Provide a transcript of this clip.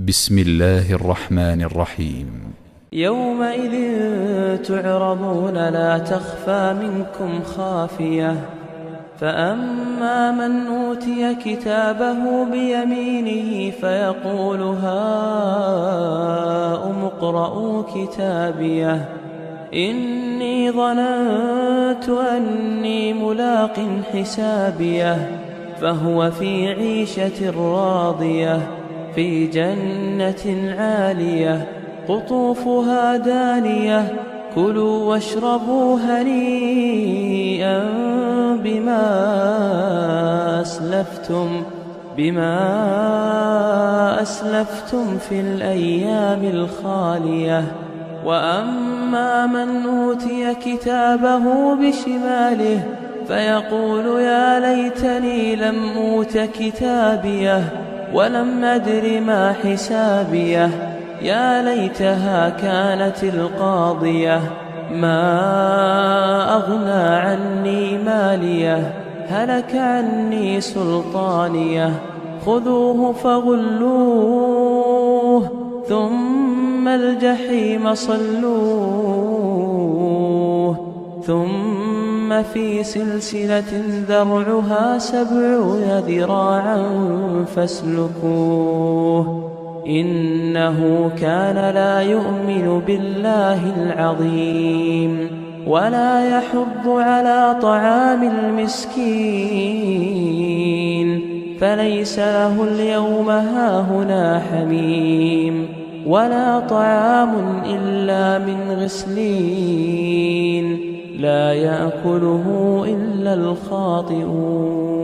بسم الله الرحمن الرحيم. يومئذ تعرضون لا تخفى منكم خافية، فأما من أوتي كتابه بيمينه فيقول هاؤم اقرءوا كتابيه إني ظننت أني ملاق حسابيه، فهو في عيشة راضية في جنة عالية قطوفها دانية، كلوا واشربوا هنيئا بما أسلفتم في الأيام الخالية. وأما من أوتي كتابه بشماله فيقول يا ليتني لم أوت كتابيه ولم أدر ما حسابيه، يا ليتها كانت القاضية ما أغنى عني ماليه، هلك عني سلطانيه، خذوه فغلوه ثم الجحيم صلوه، ثم في سلسلة ذرعها 70 ذراعا فاسلكوه، إنه كان لا يؤمن بالله العظيم ولا يحض على طعام المسكين، فليس له اليوم هاهنا حميم ولا طعام إلا من غسلين لا يأكله إلا الخاطئون.